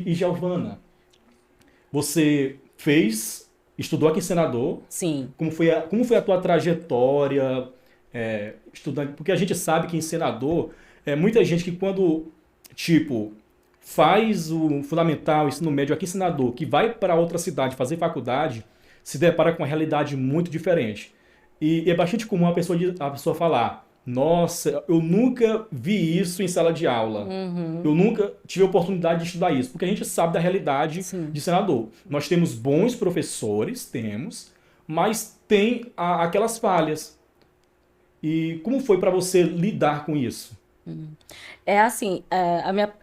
E Giovana, você estudou aqui em Senador, Sim. como foi a tua trajetória estudando? Porque a gente sabe que em Senador, muita gente que quando, tipo, faz o fundamental, o ensino médio aqui em Senador, que vai para outra cidade fazer faculdade, se depara com uma realidade muito diferente. E é bastante comum a pessoa falar: Nossa, eu nunca vi isso em sala de aula. Uhum. Eu nunca tive a oportunidade de estudar isso, porque a gente sabe da realidade Sim. de Senador. Nós temos bons professores, temos, mas tem aquelas falhas. E como foi para você lidar com isso? É assim,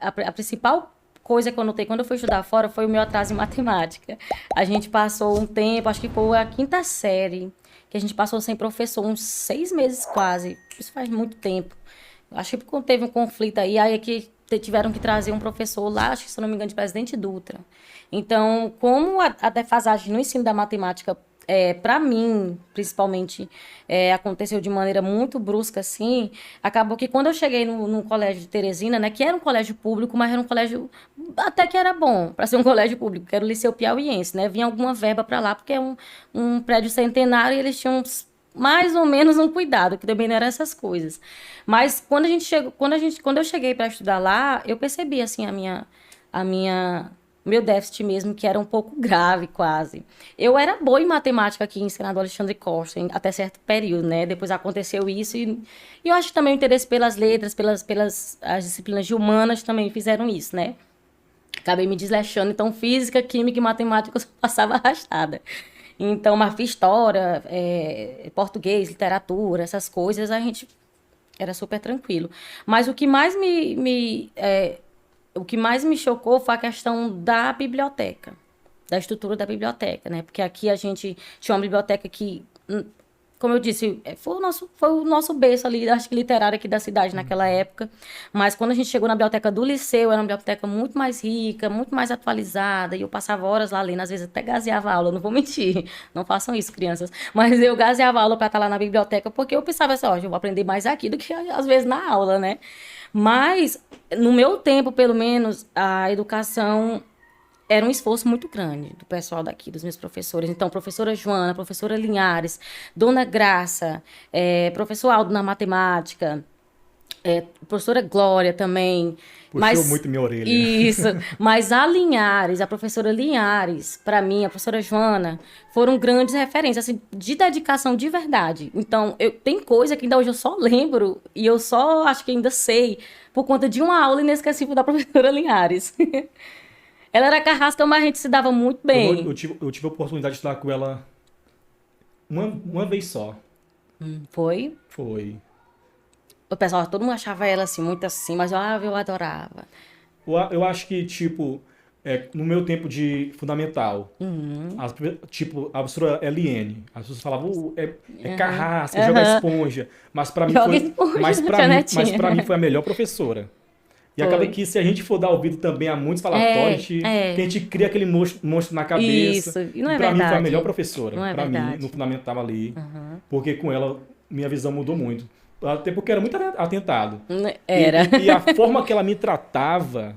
a principal coisa que eu notei quando eu fui estudar fora foi o meu atraso em matemática. A gente passou um tempo, acho que foi a quinta série, que a gente passou sem professor, uns 6 meses quase. Isso faz muito tempo. Acho que quando teve um conflito aí é que tiveram que trazer um professor lá, acho que se eu não me engano, de Presidente Dutra. Então, como a defasagem no ensino da matemática, para mim, principalmente, aconteceu de maneira muito brusca, assim, acabou que quando eu cheguei no colégio de Teresina, né, que era um colégio público, mas era um colégio até que era bom para ser um colégio público, que era o Liceu Piauiense, né, vinha alguma verba para lá, porque é um prédio centenário e eles tinham mais ou menos um cuidado, que também não eram essas coisas. Mas quando a gente chegou, quando eu cheguei para estudar lá, eu percebi assim a minha meu déficit mesmo, que era um pouco grave, quase. Eu era boa em matemática aqui em Senador Alexandre Costa, até certo período, né? Depois aconteceu isso e eu acho que também o interesse pelas letras, pelas as disciplinas de humanas também fizeram isso, né? Acabei me desleixando, então física, química e matemática eu só passava arrastada. Então, mas fiz história, português, literatura, essas coisas, a gente era super tranquilo. Mas o que mais me chocou foi a questão da biblioteca, da estrutura da biblioteca, né? Porque aqui a gente tinha uma biblioteca que, como eu disse, foi o nosso berço ali, acho que literário aqui da cidade naquela época. Mas quando a gente chegou na biblioteca do liceu, era uma biblioteca muito mais rica, muito mais atualizada, e eu passava horas lá lendo, às vezes até gaseava a aula, não vou mentir, não façam isso, crianças. Mas eu gaseava a aula para estar lá na biblioteca, porque eu pensava assim, ó, eu vou aprender mais aqui do que às vezes na aula, né? Mas, no meu tempo, pelo menos, a educação era um esforço muito grande do pessoal daqui, dos meus professores. Então, professora Joana, professora Linhares, Dona Graça, professor Aldo na matemática, professora Glória também. Puxou Mas muito minha orelha. isso, mas a Linhares, a professora Linhares, para mim, a professora Joana, foram grandes referências, assim, de dedicação de verdade. Então, tem coisa que ainda hoje eu só lembro e eu só acho que ainda sei por conta de uma aula inesquecível da professora Linhares. Ela era carrasca, mas a gente se dava muito bem. Eu tive a oportunidade de estudar com ela uma vez só. Foi. Foi. O pessoal, todo mundo achava ela assim, muito assim, mas eu adorava. Eu acho que, tipo, no meu tempo de fundamental, Uhum. tipo, a professora Eliane, as pessoas falavam, é Aham. carrasca, joga Aham. esponja. Mas pra mim Joga foi, esponja na tia mas Netinha. para mim foi a melhor professora. E acaba Foi. que se a gente for dar ouvido também a muitos falatórios, que a É. gente cria aquele monstro na cabeça. Isso. E não E é pra mim foi a melhor verdade. professora, Não é pra mim, no verdade. fundamental ali, Uhum. porque com ela minha visão mudou muito. Até porque era muito atentado. Era. E a forma que ela me tratava,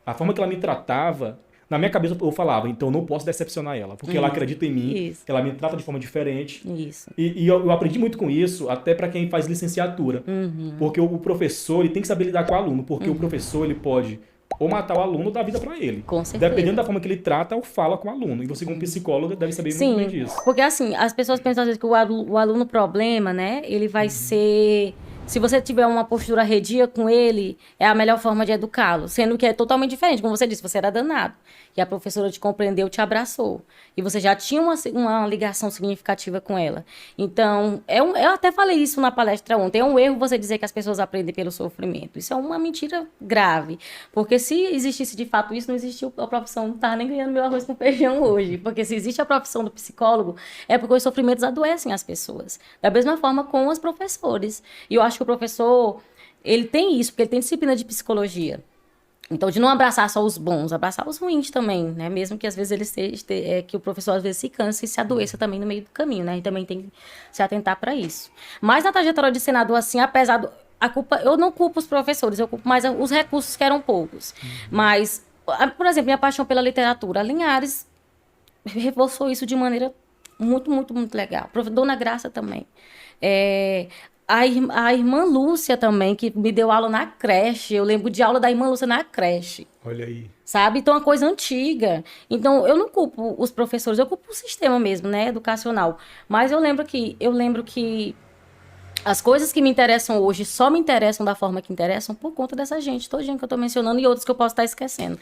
a forma que ela me tratava, na minha cabeça eu falava, então eu não posso decepcionar ela, porque ela acredita em mim, Isso. ela me trata de forma diferente. Isso. E eu aprendi muito com isso, até para quem faz licenciatura. Uhum. Porque o professor ele tem que saber lidar com o aluno, porque o professor ele pode ou matar o aluno ou dar vida para ele. Com Dependendo certeza. da forma que ele trata ou fala com o aluno. E você, como psicóloga, deve saber muito bem Sim, disso. porque assim, as pessoas pensam às vezes que o aluno problema, né? Ele vai ser. Se você tiver uma postura arredia com ele, é a melhor forma de educá-lo. Sendo que é totalmente diferente. Como você disse, você era danado. E a professora te compreendeu, te abraçou. E você já tinha uma ligação significativa com ela. Então, eu até falei isso na palestra ontem. É um erro você dizer que as pessoas aprendem pelo sofrimento. Isso é uma mentira grave. Porque se existisse de fato isso, não existia a profissão, não estava nem ganhando meu arroz com feijão hoje. Porque se existe a profissão do psicólogo, é porque os sofrimentos adoecem as pessoas. Da mesma forma com os professores. E eu acho que o professor, ele tem isso, porque ele tem disciplina de psicologia. Então, de não abraçar só os bons, abraçar os ruins também, né? Mesmo que às vezes ele que o professor às vezes se canse e se adoeça também no meio do caminho, né? E também tem que se atentar para isso. Mas na trajetória de senador, assim, apesar a culpa, eu não culpo os professores, eu culpo mais os recursos que eram poucos. Mas Por exemplo, minha paixão pela literatura. A Linhares reforçou isso de maneira muito, muito, muito legal. Dona Graça também. A irmã Lúcia também, que me deu aula na creche. Eu lembro de aula da irmã Lúcia na creche. Olha aí. Sabe? Então, é uma coisa antiga. Então, eu não culpo os professores, eu culpo o sistema mesmo, né? Educacional. Mas eu lembro que as coisas que me interessam hoje só me interessam da forma que interessam por conta dessa gente, todinha que eu tô mencionando e outros que eu posso estar esquecendo.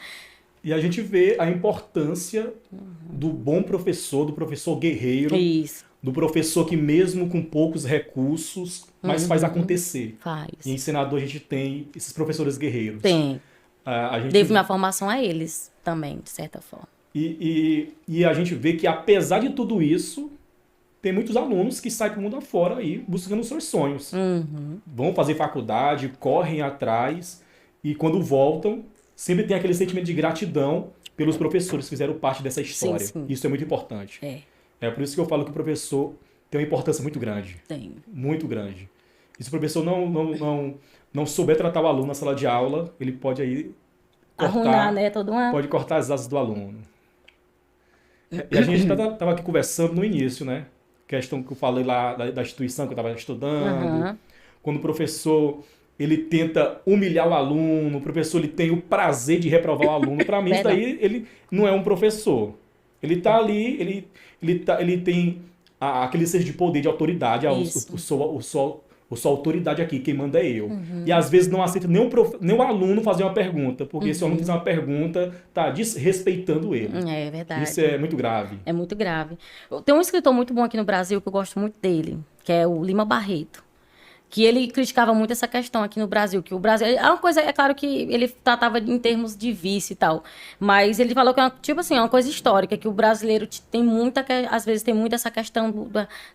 E a gente vê a importância do bom professor, do professor guerreiro, Isso. do professor que mesmo com poucos recursos, mas faz acontecer. Faz. E em Senador a gente tem esses professores guerreiros. Tem. A gente... Devo minha formação a eles também, de certa forma. E a gente vê que apesar de tudo isso, tem muitos alunos que saem para o mundo afora aí buscando os seus sonhos. Vão fazer faculdade, correm atrás e quando voltam, sempre tem aquele sentimento de gratidão pelos professores que fizeram parte dessa história. Sim, sim. Isso é muito importante. É por isso que eu falo que o professor tem uma importância muito grande. Tem. Muito grande. E se o professor não souber tratar o aluno na sala de aula, ele pode aí arruinar, né? Pode cortar as asas do aluno. E a gente estava aqui conversando no início, né? Questão que eu falei lá da instituição que eu estava estudando. Quando o professor ele tenta humilhar o aluno, o professor ele tem o prazer de reprovar o aluno. Para mim, isso daí ele não é um professor. Ele está ali, ele tem aquele senso de poder, de autoridade. Eu sou autoridade aqui, quem manda é eu. E às vezes não aceita nem o aluno fazer uma pergunta, porque se o aluno fizer uma pergunta, tá desrespeitando ele. É verdade. Isso é muito grave. É muito grave. Tem um escritor muito bom aqui no Brasil, que eu gosto muito dele, que é o Lima Barreto. Que ele criticava muito essa questão aqui no Brasil, que o Brasil... É uma coisa, é claro que ele tratava em termos de vício e tal, mas ele falou que é é uma coisa histórica, que o brasileiro tem muita, às vezes tem muito essa questão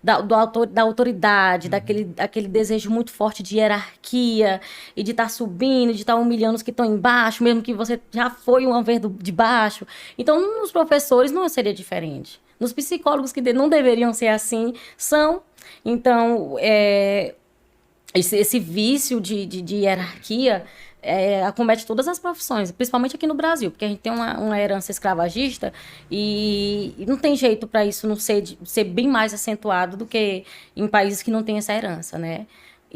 da autoridade, daquele desejo muito forte de hierarquia, e de estar subindo, de estar humilhando os que estão embaixo, mesmo que você já foi uma vez de baixo. Então, nos professores não seria diferente. Nos psicólogos, que não deveriam ser assim, são. Então, esse vício de hierarquia acomete todas as profissões, principalmente aqui no Brasil, porque a gente tem uma herança escravagista e não tem jeito para isso não ser bem mais acentuado do que em países que não têm essa herança, né?